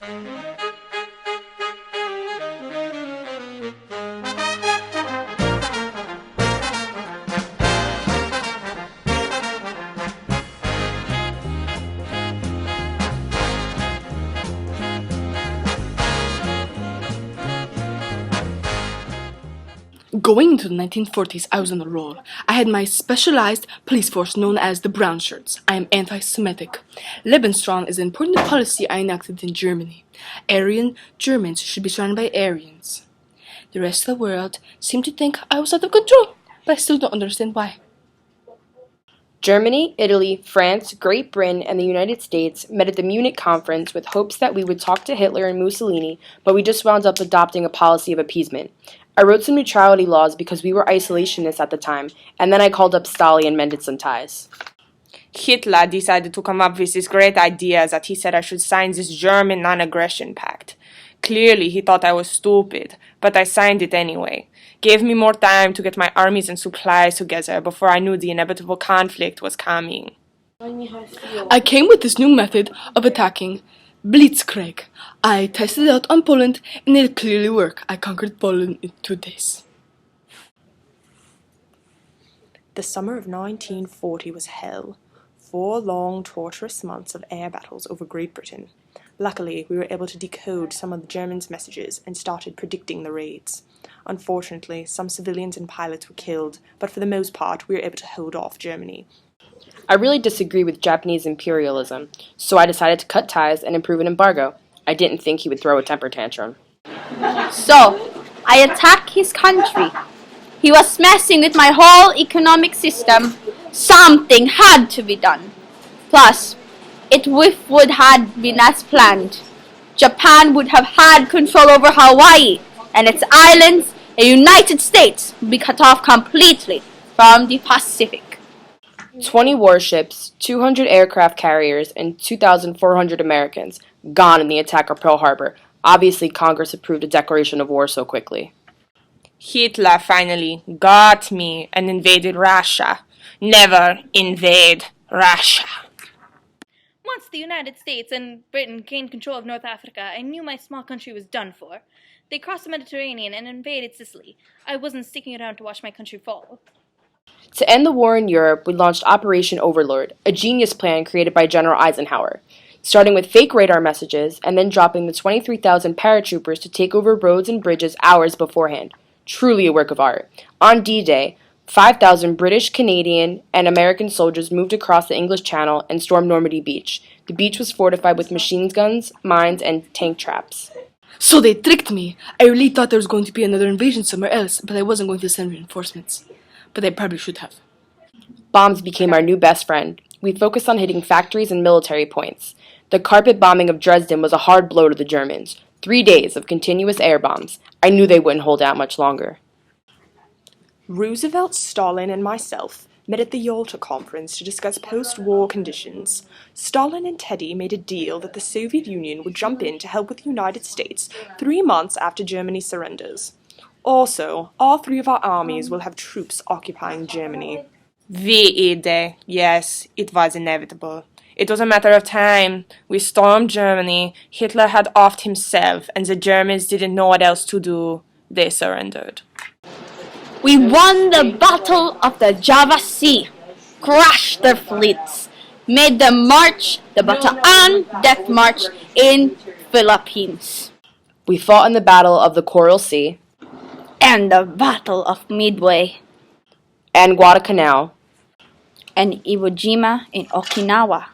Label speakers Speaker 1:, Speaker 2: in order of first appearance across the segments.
Speaker 1: Going into the 1940s, I was on a roll. I had my specialized police force known as the Brown Shirts. I am anti-Semitic. Lebensraum is an important policy I enacted in Germany. Aryan Germans should be surrounded by Aryans. The rest of the world seemed to think I was out of control, but I still don't understand why.
Speaker 2: Germany, Italy, France, Great Britain, and the United States met at the Munich Conference with hopes that we would talk to Hitler and Mussolini, but we just wound up adopting a policy of appeasement. I wrote some neutrality laws because we were isolationists at the time, and then I called up Stalin and mended some ties.
Speaker 3: Hitler decided to come up with this great idea that he said I should sign this German non-aggression pact. Clearly, he thought I was stupid, but I signed it anyway. Gave me more time to get my armies and supplies together before I knew the inevitable conflict was coming.
Speaker 1: I came with this new method of attacking, Blitzkrieg. I tested it out on Poland, and it clearly worked. I conquered Poland in 2 days.
Speaker 3: The summer of 1940 was hell. 4 long, torturous months of air battles over Great Britain. Luckily, we were able to decode some of the Germans' messages and started predicting the raids. Unfortunately, some civilians and pilots were killed, but for the most part, we were able to hold off Germany.
Speaker 2: I really disagree with Japanese imperialism, so I decided to cut ties and improve an embargo. I didn't think he would throw a temper tantrum.
Speaker 4: So, I attacked his country. He was messing with my whole economic system. Something had to be done. Plus, it would have been as planned. Japan would have had control over Hawaii and its islands, and the United States would be cut off completely from the Pacific.
Speaker 2: 20 warships, 200 aircraft carriers, and 2,400 Americans gone in the attack of Pearl Harbor. Obviously, Congress approved a declaration of war so quickly.
Speaker 3: Hitler finally got me and invaded Russia. Never invade Russia.
Speaker 5: Once the United States and Britain gained control of North Africa, I knew my small country was done for. They crossed the Mediterranean and invaded Sicily. I wasn't sticking around to watch my country fall.
Speaker 2: To end the war in Europe, we launched Operation Overlord, a genius plan created by General Eisenhower, starting with fake radar messages and then dropping the 23,000 paratroopers to take over roads and bridges hours beforehand. Truly a work of art. On D-Day, 5,000 British, Canadian, and American soldiers moved across the English Channel and stormed Normandy Beach. The beach was fortified with machine guns, mines, and tank traps.
Speaker 1: So they tricked me. I really thought there was going to be another invasion somewhere else, but I wasn't going to send reinforcements. But I probably should have.
Speaker 2: Bombs became our new best friend. We focused on hitting factories and military points. The carpet bombing of Dresden was a hard blow to the Germans. 3 days of continuous air bombs. I knew they wouldn't hold out much longer.
Speaker 3: Roosevelt, Stalin, and myself met at the Yalta Conference to discuss post-war conditions. Stalin and Teddy made a deal that the Soviet Union would jump in to help with the United States 3 months after Germany surrenders. Also, all 3 of our armies will have troops occupying Germany. VE-Day. Yes, it was inevitable. It was a matter of time. We stormed Germany, Hitler had offed himself, and the Germans didn't know what else to do. They surrendered.
Speaker 4: We won the Battle of the Java Sea, crushed their fleets, made them march the Bataan Death March in Philippines,
Speaker 2: We fought in the Battle of the Coral Sea
Speaker 4: and the Battle of Midway,
Speaker 2: and Guadalcanal.
Speaker 4: and Iwo Jima in Okinawa.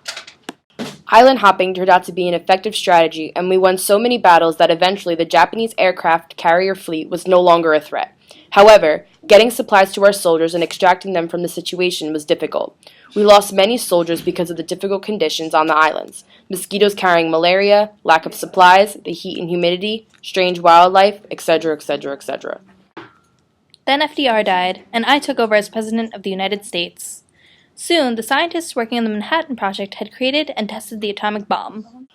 Speaker 2: Island hopping turned out to be an effective strategy, and we won so many battles that eventually the Japanese aircraft carrier fleet was no longer a threat. However, getting supplies to our soldiers and extracting them from the situation was difficult. We lost many soldiers because of the difficult conditions on the islands. Mosquitoes carrying malaria, lack of supplies, the heat and humidity, strange wildlife, etc., etc., etc.
Speaker 5: Then FDR died, and I took over as President of the United States. Soon, the scientists working on the Manhattan Project had created and tested the atomic bomb.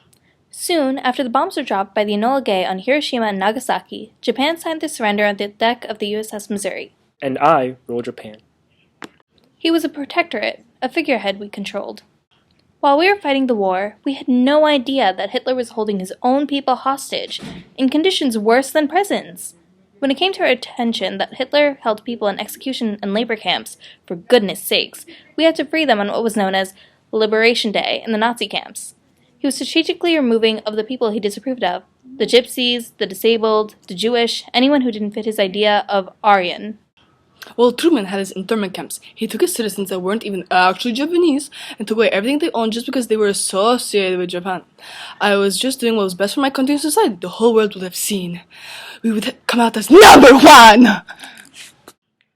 Speaker 5: Soon, after the bombs were dropped by the Enola Gay on Hiroshima and Nagasaki, Japan signed their surrender on the deck of the USS Missouri.
Speaker 6: And I ruled Japan.
Speaker 5: He was a protectorate, a figurehead we controlled. While we were fighting the war, we had no idea that Hitler was holding his own people hostage in conditions worse than prisons. When it came to our attention that Hitler held people in execution and labor camps, for goodness sakes, we had to free them on what was known as Liberation Day in the Nazi camps. He was strategically removing of the people he disapproved of: the gypsies, the disabled, the Jewish, anyone who didn't fit his idea of Aryan.
Speaker 1: Well, Truman had his internment camps. He took his citizens that weren't even actually Japanese and took away everything they owned just because they were associated with Japan. I was just doing what was best for my country and society. The whole world would have seen. We would come out as #1!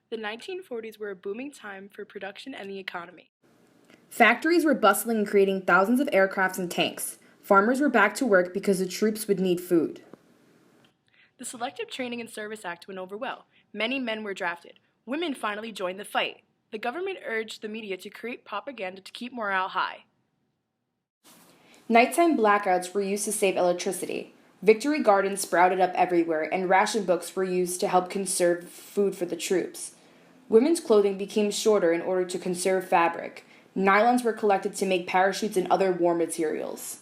Speaker 3: The 1940s were a booming time for production and the economy.
Speaker 2: Factories were bustling and creating thousands of aircrafts and tanks. Farmers were back to work because the troops would need food.
Speaker 3: The Selective Training and Service Act went over well. Many men were drafted. Women finally joined the fight. The government urged the media to create propaganda to keep morale high.
Speaker 2: Nighttime blackouts were used to save electricity. Victory gardens sprouted up everywhere, and ration books were used to help conserve food for the troops. Women's clothing became shorter in order to conserve fabric. Nylons were collected to make parachutes and other war materials.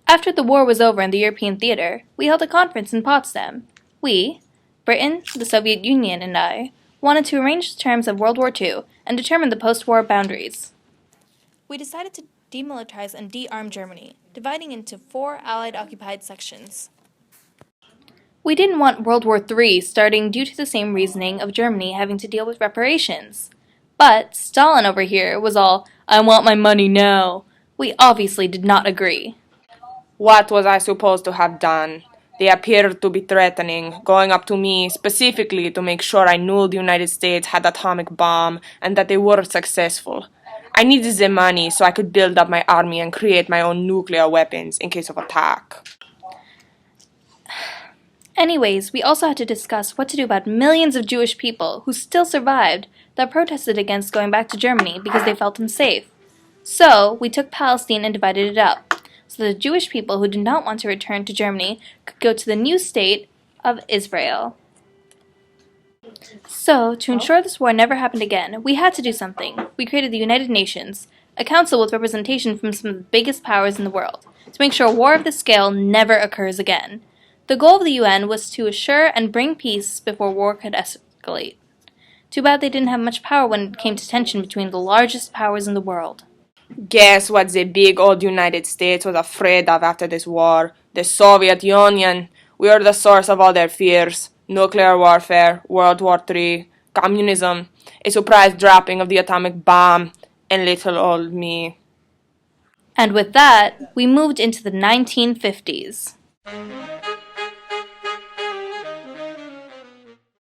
Speaker 5: After the war was over in the European theater, we held a conference in Potsdam. We, Britain, the Soviet Union, and I, wanted to arrange the terms of World War II and determine the post-war boundaries. We decided to demilitarize and de-arm Germany, dividing into 4 Allied-occupied sections. We didn't want World War III starting due to the same reasoning of Germany having to deal with reparations. But Stalin over here was all, "I want my money now." We obviously did not agree.
Speaker 6: What was I supposed to have done? They appeared to be threatening, going up to me specifically to make sure I knew the United States had atomic bomb and that they were successful. I needed the money so I could build up my army and create my own nuclear weapons in case of attack.
Speaker 5: Anyways, we also had to discuss what to do about millions of Jewish people who still survived that protested against going back to Germany because they felt unsafe. So, we took Palestine and divided it up, so the Jewish people who did not want to return to Germany could go to the new state of Israel. So, to ensure this war never happened again, we had to do something. We created the United Nations, a council with representation from some of the biggest powers in the world, to make sure a war of this scale never occurs again. The goal of the UN was to assure and bring peace before war could escalate. Too bad they didn't have much power when it came to tension between the largest powers in the world.
Speaker 6: Guess what the big old United States was afraid of after this war? The Soviet Union. We are the source of all their fears. Nuclear warfare, World War III, communism, a surprise dropping of the atomic bomb, and little old me.
Speaker 5: And with that, we moved into the 1950s.